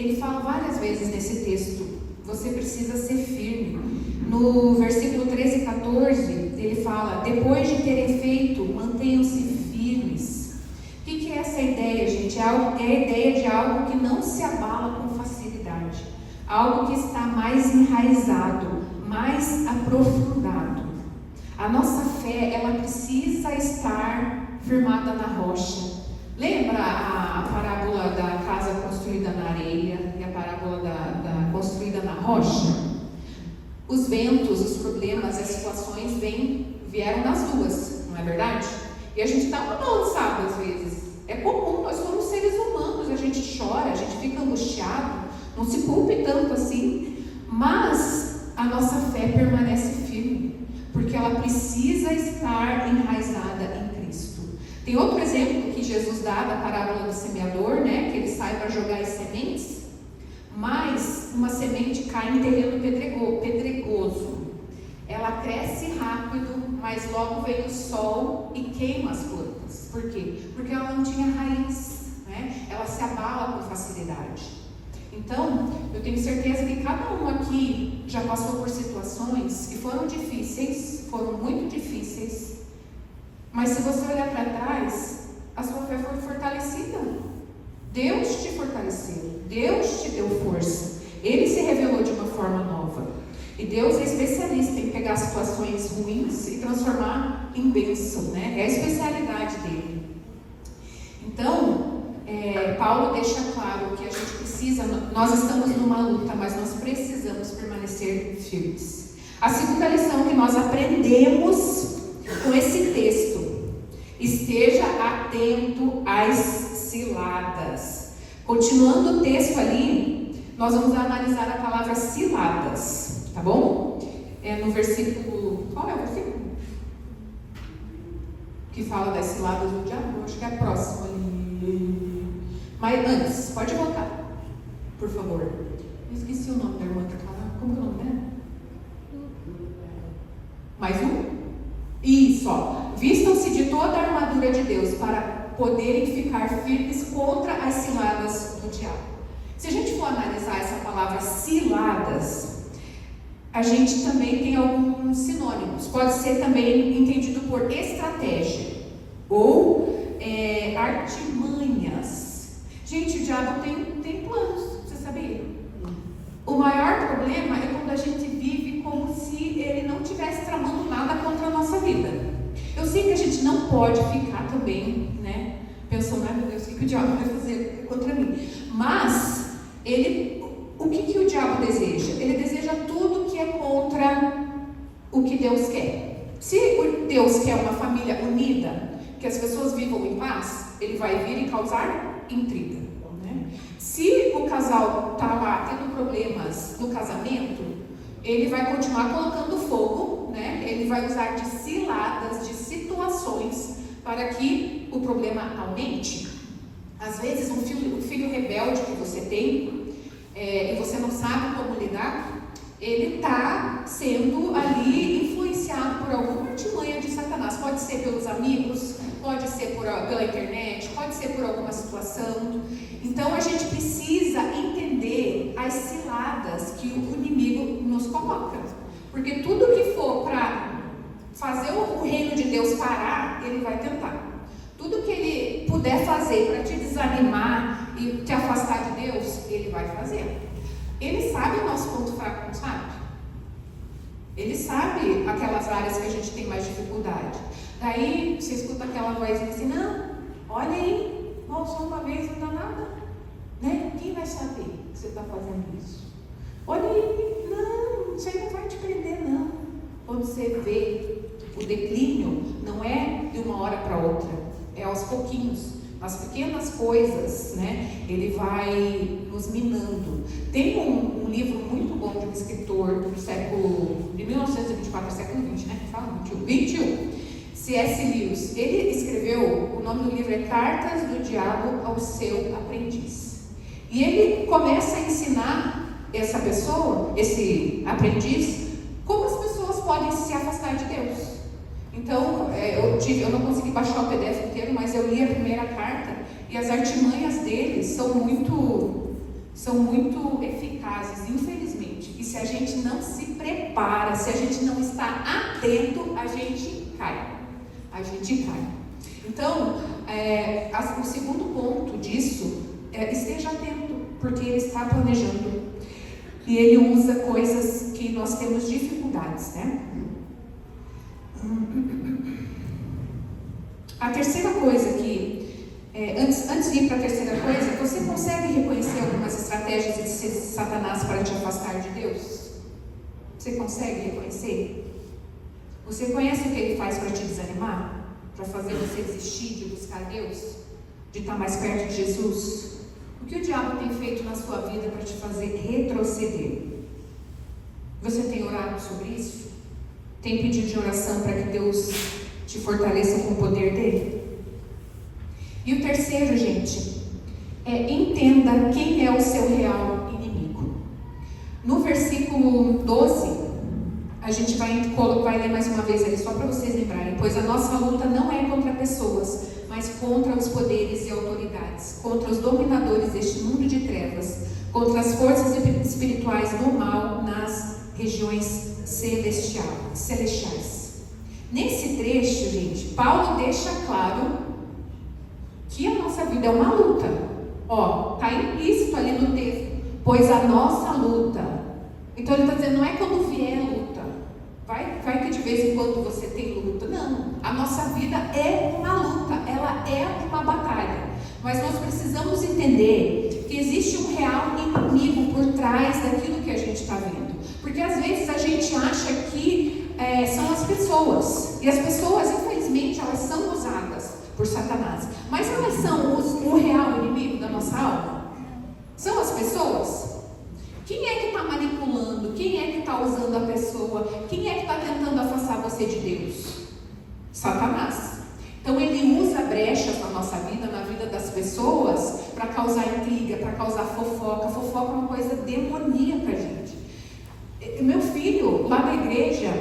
ele fala várias vezes nesse texto, você precisa ser firme. No versículo 13 e 14, ele fala, depois de terem feito, mantenham-se firmes. O que é essa ideia, gente? É a ideia de algo que não se abala com facilidade. Algo que está mais enraizado, mais aprofundado. A nossa fé, ela precisa estar firmada na rocha. Lembra a parábola da casa construída na areia e a parábola da construída na rocha? Os ventos, os problemas, as situações vieram nas duas, não é verdade? E a gente está balançado às vezes. É comum, nós somos seres humanos, a gente chora, a gente fica angustiado, não se culpe tanto assim, mas a nossa fé permanece firme, porque ela precisa estar enraizada em Cristo. Tem outro exemplo que Jesus dá da parábola do semeador, né? Que ele sai para jogar as sementes, mas uma semente cai em terreno pedregoso. Ela cresce rápido, mas logo vem o sol e queima as plantas. Por quê? Porque ela não tinha raiz, né? Ela se abala com facilidade. Então, eu tenho certeza que cada um aqui já passou por situações que foram difíceis, foram muito difíceis, mas se você olhar para trás, a sua fé foi fortalecida. Deus te fortaleceu, Deus te deu força, Ele se revelou de uma forma nova. E Deus é especialista em pegar situações ruins e transformar em bênção, né? É a especialidade dele. Então, Paulo deixa claro que a gente precisa, nós estamos numa luta, mas nós precisamos permanecer firmes. A segunda lição que nós aprendemos com esse texto: esteja atento às ciladas. Continuando o texto ali, nós vamos analisar a palavra ciladas, tá bom? No versículo, qual é o versículo? Que fala das ciladas do diabo, acho que é a próxima ali. Mas antes, pode voltar, por favor. Eu esqueci o nome da irmã que fala. Como que é o nome dela? Mais um? Isso, ó. Vistam-se de toda a armadura de Deus para poderem ficar firmes contra as ciladas do diabo. Se a gente for analisar essa palavra ciladas, a gente também tem alguns sinônimos. Pode ser também entendido por estratégia ou artimanhas. Gente, o diabo tem planos, você sabia? O maior problema é quando a gente vive como se ele não estivesse tramando nada contra a nossa vida. Eu sei que a gente não pode ficar também, né, pensando, ai meu Deus, o que o diabo vai fazer contra mim? Mas, o que o diabo deseja? Ele deseja tudo que é contra o que Deus quer. Se Deus quer uma família unida, que as pessoas vivam em paz, ele vai vir e causar intriga, né? Se o casal está lá tendo problemas no casamento, ele vai continuar colocando fogo, né? Ele vai usar de ciladas, de situações para que o problema aumente. Às vezes um filho rebelde que você tem e você não sabe como lidar, ele está sendo ali influenciado por alguma artimanha de Satanás. Pode ser pelos amigos, pode ser pela internet, pode ser por alguma situação. Então a gente precisa entender as ciladas que o inimigo nos coloca, porque tudo que for para fazer o reino de Deus parar, ele vai tentar. Tudo que ele puder fazer para te desanimar e te afastar de Deus, ele vai fazer. Ele sabe o nosso ponto fraco, não sabe? Ele sabe aquelas áreas que a gente tem mais dificuldade. Daí você escuta aquela vozinha assim, não, olha aí, só uma vez não dá nada, né? Quem vai saber que você está fazendo isso? Olha aí, não, isso aí não vai te prender, não. Quando você vê o declínio, não é de uma hora para outra, é aos pouquinhos. As pequenas coisas, né? Ele vai nos minando. Tem um livro muito bom de um escritor do século de 1924, século 20, né? Fala 21. C.S. Lewis. Ele escreveu, o nome do livro é Cartas do Diabo ao Seu Aprendiz. E ele começa a ensinar essa pessoa, esse aprendiz, como as pessoas podem se afastar de Deus. Então, eu não consegui baixar o PDF inteiro, mas eu li a primeira carta e as artimanhas deles são são muito eficazes, infelizmente. E se a gente não se prepara, se a gente não está atento, a gente cai. A gente cai. Então, o segundo ponto disso é esteja atento, porque ele está planejando. E ele usa coisas que nós temos dificuldades, né? A terceira coisa que, antes de ir para a terceira coisa, você consegue reconhecer algumas estratégias de Satanás para te afastar de Deus? Você consegue reconhecer? Você conhece o que ele faz para te desanimar? Para fazer você desistir de buscar Deus? De estar mais perto de Jesus? O que o diabo tem feito na sua vida para te fazer retroceder? Você tem orado sobre isso? Tem pedido de oração para que Deus te fortaleça com o poder dele? E o terceiro, gente, entenda quem é o seu real inimigo. No versículo 12, a gente vai ler mais uma vez ali, só para vocês lembrarem. Pois a nossa luta não é contra pessoas, mas contra os poderes e autoridades, contra os dominadores deste mundo de trevas, contra as forças espirituais do mal nas regiões celestiais. Nesse trecho, gente, Paulo deixa claro que a nossa vida é uma luta. Está implícito ali no texto. Pois a nossa luta. Então ele está dizendo, não é quando vier luta. Vai que de vez em quando você tem luta. Não. A nossa vida é uma luta. Ela é uma batalha. Mas nós precisamos entender que existe um real inimigo por trás daquilo que a gente está vendo. Porque às vezes a gente acha que são as pessoas. E as pessoas, infelizmente, elas são usadas por Satanás. Mas elas são o real inimigo da nossa alma? São as pessoas? Quem é que está manipulando? Quem é que está usando a pessoa? Quem é que está tentando afastar você de Deus? Satanás. Então ele usa brechas na nossa vida, na vida das pessoas, para causar intriga, para causar fofoca. Fofoca é uma coisa demoníaca, gente. Meu filho, lá na igreja,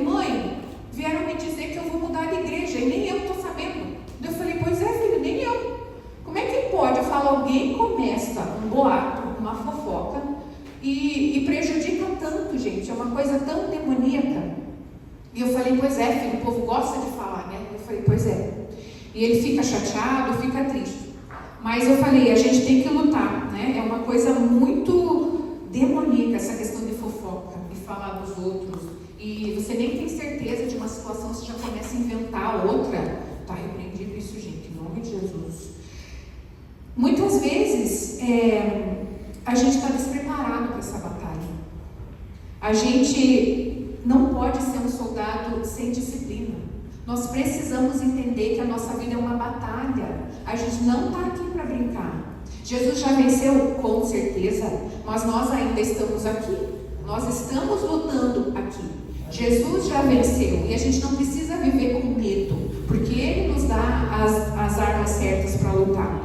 mãe, vieram me dizer que eu vou mudar de igreja, e nem eu estou sabendo. Eu falei, pois é, filho, nem eu. Como é que pode? Eu falo, alguém começa um boato, uma fofoca, e prejudica tanto, gente, é uma coisa tão demoníaca. E eu falei, pois é, filho, o povo gosta de falar, né? Eu falei, pois é. E ele fica chateado, fica triste. Mas eu falei, a gente tem que lutar, né? É uma coisa muito demoníaca essa questão de fofoca, de falar dos outros. E você nem tem certeza de uma situação, você já começa a inventar outra. Está repreendido isso, gente, em nome de Jesus. Muitas vezes a gente está despreparado para essa batalha. A gente não pode ser um soldado sem disciplina. Nós precisamos entender que a nossa vida é uma batalha. A gente não está aqui para brincar. Jesus já venceu, com certeza, mas nós ainda estamos aqui. Nós estamos lutando aqui. Jesus já venceu e a gente não precisa viver com medo, porque Ele nos dá as armas certas para lutar.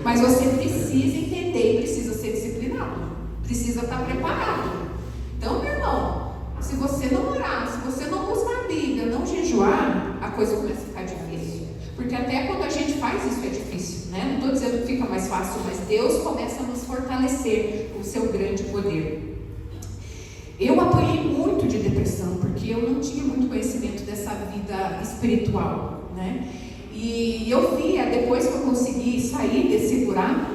Mas você precisa entender e precisa ser disciplinado. Precisa estar preparado. Então, meu irmão, se você não orar, se você não buscar a Bíblia, não jejuar, a coisa começa a ficar difícil. Porque até quando a gente faz isso é difícil, né? Não estou dizendo que fica mais fácil, mas Deus começa a nos fortalecer com o seu grande poder. Eu apanhei muito de depressão, porque eu não tinha muito conhecimento dessa vida espiritual, né? E eu via, depois que eu consegui sair desse buraco,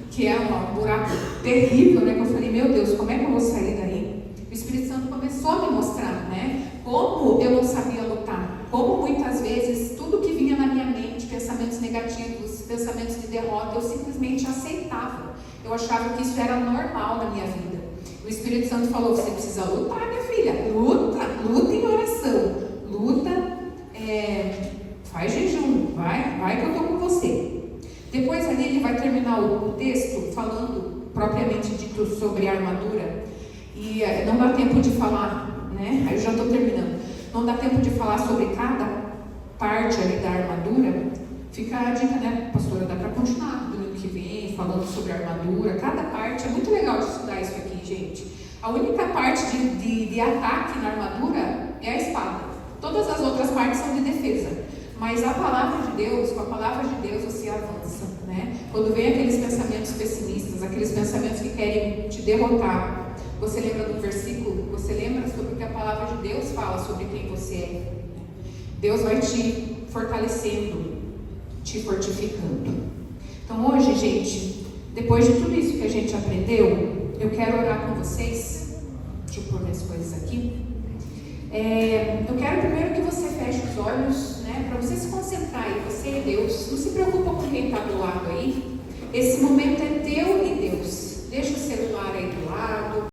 que é um buraco terrível, né? Que eu falei, meu Deus, como é que eu vou sair daí? O Espírito Santo começou a me mostrar, né? Como eu não sabia lutar, como muitas vezes tudo que vinha na minha mente, pensamentos negativos, pensamentos de derrota, eu simplesmente aceitava. Eu achava que isso era normal na minha vida. O Espírito Santo falou, você precisa lutar, minha filha, luta em oração, luta, faz jejum, vai que eu estou com você. Depois ali ele vai terminar o texto falando propriamente dito sobre a armadura, e não dá tempo de falar, né? Aí eu já estou terminando. Não dá tempo de falar sobre cada parte ali da armadura. Fica a dica, né, pastora? Dá para continuar no domingo que vem falando sobre a armadura. Cada parte é muito legal de estudar isso aqui, gente. A única parte de ataque na armadura é a espada. Todas as outras partes são de defesa. Mas a palavra de Deus, com a palavra de Deus você avança, né? né? Quando vem aqueles pensamentos pessimistas, aqueles pensamentos que querem te derrotar, você lembra do versículo? Você lembra sobre o que a palavra de Deus fala sobre quem você é? Deus vai te fortalecendo, te fortificando. Então hoje, gente, depois de tudo isso que a gente aprendeu, eu quero orar com vocês. Deixa eu pôr minhas coisas aqui. Eu quero primeiro que você feche os olhos, né, para você se concentrar aí, você e Deus. Não se preocupa com quem está do lado aí. Esse momento é teu e Deus. Deixa o celular aí do lado.